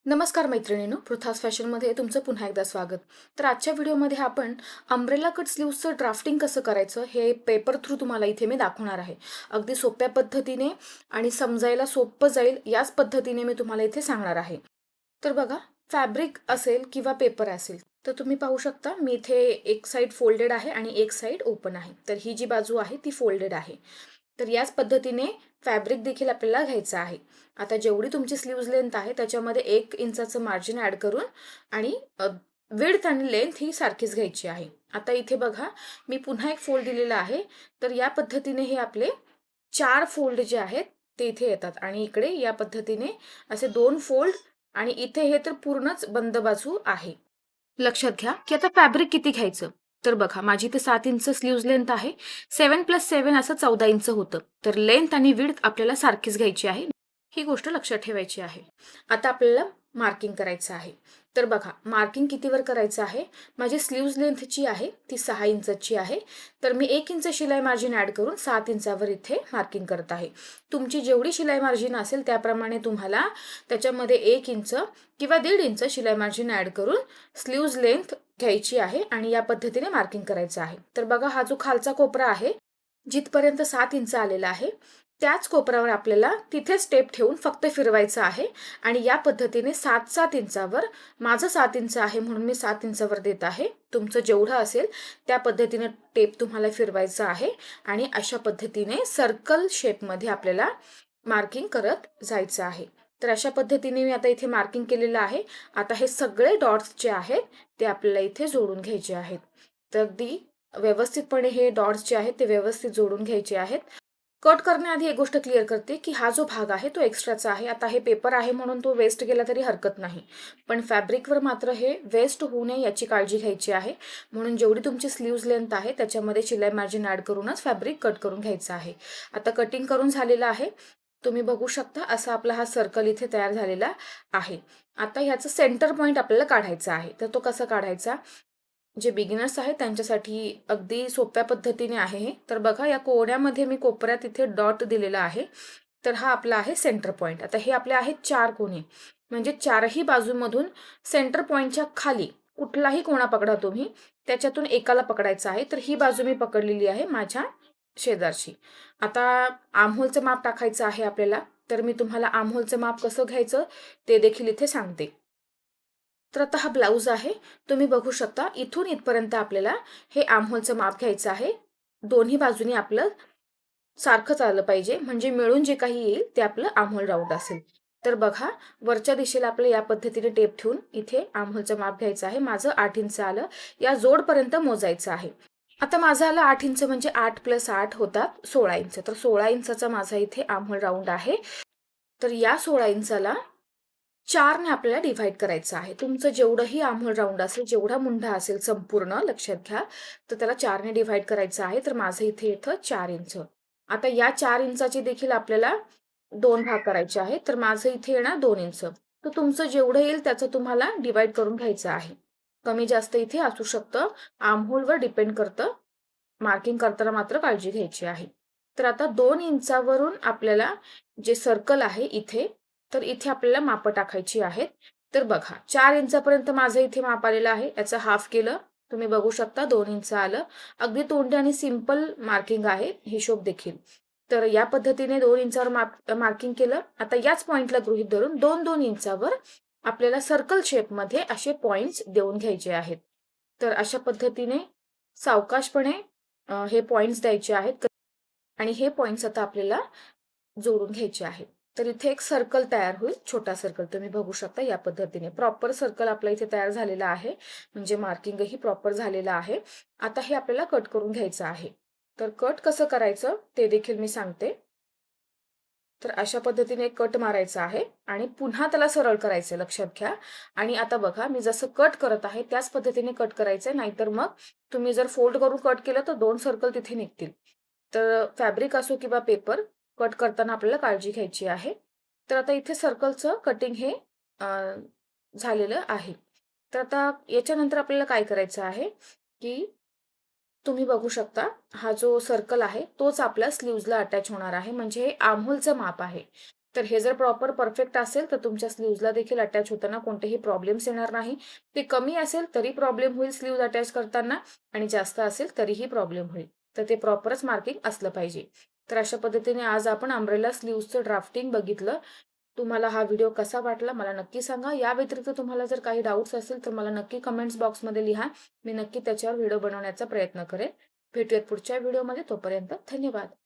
नमस्कार मैत्रिणींनो, पृथ्वीज फॅशनमध्ये तुमचं पुन्हा एकदा स्वागत. तर आजच्या व्हिडिओमध्ये आपण अंब्रेला कट स्लीव्सचं ड्राफ्टिंग कसं करायचं हे पेपर थ्रू तुम्हाला इथे मी दाखवणार आहे. अगदी सोप्या पद्धतीने आणि समजायला सोपं जाईल याच पद्धतीने मी तुम्हाला इथे सांगणार आहे. तर बघा, फॅब्रिक असेल किंवा पेपर असेल तर तुम्ही पाहू शकता मी इथे एक साईड फोल्डेड आहे आणि एक साईड ओपन आहे. तर ही जी बाजू आहे ती फोल्डेड आहे. तर याच पद्धतीने फॅब्रिक देखील आपल्याला घ्यायचं आहे. आता जेवढी तुमची स्लीव्ज लेंथ आहे त्याच्यामध्ये 1 इंचाचं मार्जिन ॲड करून आणि विड्थ आणि लेंथ ही सारखीच घ्यायची आहे. आता इथे बघा, मी पुन्हा एक फोल्ड दिलेला आहे. तर या पद्धतीने हे आपले 4 फोल्ड जे आहेत ते इथे येतात आणि इकडे या पद्धतीने असे 2 फोल्ड आणि इथे हे तर पूर्णच बंद बाजू आहे. लक्षात घ्या की आता फॅब्रिक किती घ्यायचं. तर बघा, माझी ते 7 इंच स्लीव्ज लेंथ आहे. 7+7 असं 14 इंच होतं. तर लेंथ आणि विड्थ आपल्याला सारखीच घ्यायची आहे. ही गोष्ट लक्षात ठेवायची आहे. आता आपल्याला मार्किंग करायचं आहे. तर बघा, मार्किंग कितीवर करायचं आहे. माझी स्लीव्ज लेंथ जी आहे ती 6 इंचची आहे. तर मी 1 इंच शिलाई मार्जिन ॲड करून 7 इंचावर इथे मार्किंग करत आहे. तुमची जेवढी शिलाई मार्जिन असेल त्याप्रमाणे तुम्हाला त्याच्यामध्ये 1 इंच किंवा 1.5 इंच शिलाई मार्जिन ॲड करून स्लीव्ज लेंथ घ्यायची आहे आणि या पद्धतीने मार्किंग करायचं आहे. तर बघा, हा जो खालचा कोपरा आहे जिथपर्यंत 7 इंच आलेला आहे त्याच कोपऱ्यावर आपल्याला तिथे स्टेप ठेवून फक्त फिरवायचं आहे आणि या पद्धतीने 7-7 इंचावर, माझं 7 इंच आहे म्हणून मी 7 इंचावर देत आहे. तुमचं जेवढं असेल त्या पद्धतीने टेप तुम्हाला फिरवायचं आहे आणि अशा पद्धतीने सर्कल शेपमध्ये आपल्याला मार्किंग करत जायचं आहे. तर अशा पद्धतीने मी आता इथे मार्किंग केलेलं आहे. आता हे सगळे डॉट्स जे आहेत ते आपल्याला इथे जोडून घ्यायचे आहेत. तर अगदी व्यवस्थितपणे हे डॉट्स जे आहेत ते व्यवस्थित जोडून घ्यायचे आहेत. कट करण्याआधी एक गोष्ट क्लिअर करते की हा जो भाग आहे तो एक्स्ट्राचा आहे. आता हे पेपर आहे म्हणून तो वेस्ट गेला तरी हरकत नाही, पण फॅब्रिकवर मात्र हे वेस्ट होऊ नये याची काळजी घ्यायची आहे. म्हणून जेवढी तुमची स्लीव्ज लेंथ आहे त्याच्यामध्ये शिलाई मार्जिन ॲड करूनच फॅब्रिक कट करून घ्यायचं आहे. आता कटिंग करून झालेलं आहे. तुम्ही बघू शकता असा आपला हा सर्कल इथे तयार झालेला आहे. आता ह्याचं सेंटर पॉईंट आपल्याला काढायचा आहे. तर तो कसा काढायचा. जे बिगिनर्स आहेत त्यांच्यासाठी अगदी सोप्या पद्धतीने आहे हे. तर बघा, या कोण्यामध्ये मी कोपऱ्यात इथे डॉट दिलेला आहे. तर हा आपला आहे सेंटर पॉईंट. आता हे आपले आहेत 4 कोणे, म्हणजे चारही बाजूमधून सेंटर पॉईंटच्या खाली कुठलाही कोणा पकडा तुम्ही, त्याच्यातून एकाला पकडायचा आहे. तर ही बाजू मी पकडलेली आहे माझ्या शेजारची. आता आर्महोलचं माप टाकायचं आहे आपल्याला. तर मी तुम्हाला आर्महोलचं माप कसं घ्यायचं ते देखील इथे सांगते. तर आता हा ब्लाऊज आहे. तुम्ही बघू शकता इथून इथपर्यंत आपल्याला हे आर्महोलचं माप घ्यायचं आहे. दोन्ही बाजूनी आपलं सारखंच आलं पाहिजे, म्हणजे मिळून जे काही येईल ते आपलं आर्महोल राऊंड असेल. तर बघा, वरच्या दिशेला आपलं या पद्धतीने टेप ठेवून इथे आर्महोलचं माप घ्यायचं आहे. माझं 8 इंच आलं. या जोडपर्यंत मोजायचं आहे. आता माझं आलं 8 इंच, म्हणजे 8+8 होतात 16 इंच. तर 16 इंचाचा माझा इथे आर्महोल राऊंड आहे. तर या 16 इंचाला 4 ने आपल्याला डिव्हाइड करायचं आहे. तुमचं जेवढंही आर्महोल राऊंड असेल, जेवढा मुंढा असेल संपूर्ण लक्षात घ्या, तर त्याला 4 ने डिव्हाइड करायचं आहे. तर माझं इथे येतं 4 इंच. आता या 4 इंचाचे देखील आपल्याला 2 भाग करायचे आहेत. तर माझं इथे येणार 2 इंच. तर तुमचं जेवढं येईल त्याचं तुम्हाला डिव्हाइड करून घ्यायचं आहे. कमी जास्त इथे असू शकतं. आर्महोलवर डिपेंड करतं. मार्किंग करताना मात्र काळजी घ्यायची आहे. तर आता 2 इंचावरून आपल्याला जे सर्कल आहे इथे, तर इथे आपल्याला मापं टाकायची आहेत. तर बघा, 4 इंचापर्यंत माझं इथे माप आलेलं आहे. याचं हाफ केलं. तुम्ही बघू शकता 2 इंच आलं. अगदी तोंडी आणि सिंपल मार्किंग आहे, हिशोब देखील. तर या पद्धतीने 2 इंचावर मार्किंग केलं. आता याच पॉइंटला गृहीत धरून 2-2 इंचावर आपल्याला सर्कल शेपमध्ये असे पॉइंट्स देऊन घ्यायचे आहेत. तर अशा पद्धतीने सावकाशपणे हे पॉइंट्स द्यायचे आहेत आणि हे पॉइंट्स आता आपल्याला जोडून घ्यायचे आहेत. तर इथे एक सर्कल तयार होईल, छोटा सर्कल. तुम्ही बघू शकता या पद्धतीने प्रॉपर सर्कल आपला इथे तयार झालेला आहे, म्हणजे मार्किंगही प्रॉपर झालेलं आहे. आता हे आपल्याला कट करून घ्यायचं आहे. तर कट कसं करायचं ते देखील मी सांगते. तर अशा पद्धतीने एक कट मारायचा आहे आणि पुन्हा त्याला सरळ करायचं, लक्षात घ्या. आणि आता बघा, मी जसं कट करत आहे त्याच पद्धतीने कट करायचंय, नाहीतर मग तुम्ही जर फोल्ड करून कट केलं तर 2 सर्कल तिथे निघतील. तर फॅब्रिक असो किंवा पेपर, कट करताना आपल्याला काळजी घ्यायची आहे. तर आता इथे सर्कलचं कटिंग हे झालेलं आहे. तर आता याच्यानंतर आपल्याला काय करायचं आहे की तुम्ही बघू शकता हा जो सर्कल आहे तोच आपल्या स्लीव्जला अटॅच होणार आहे, म्हणजे हे आर्महोलचं माप आहे. तर हे जर प्रॉपर परफेक्ट असेल तर तुमच्या स्लीव्हजला देखील अटॅच होताना कोणतेही प्रॉब्लेम्स येणार नाही. ते कमी असेल तरी प्रॉब्लेम होईल स्लीव्हज अटॅच करताना आणि जास्त असेल तरीही प्रॉब्लेम होईल. तर ते प्रॉपरच मार्किंग असलं पाहिजे. तर अशा पद्धतीने आज आपण अंब्रेला स्लीव्हजचं ड्राफ्टिंग बघितलं. तुम्हाला हा व्हिडिओ कसा वाटला मला नक्की सांगा. या व्यतिरिक्त तुम्हाला जर काही डाउट्स असतील तर मला नक्की कमेंट्स बॉक्समध्ये लिहा. मी नक्की त्याच्यावर व्हिडिओ बनवण्याचा प्रयत्न करेन. भेटूयात पुढच्या व्हिडिओमध्ये. तोपर्यंत धन्यवाद.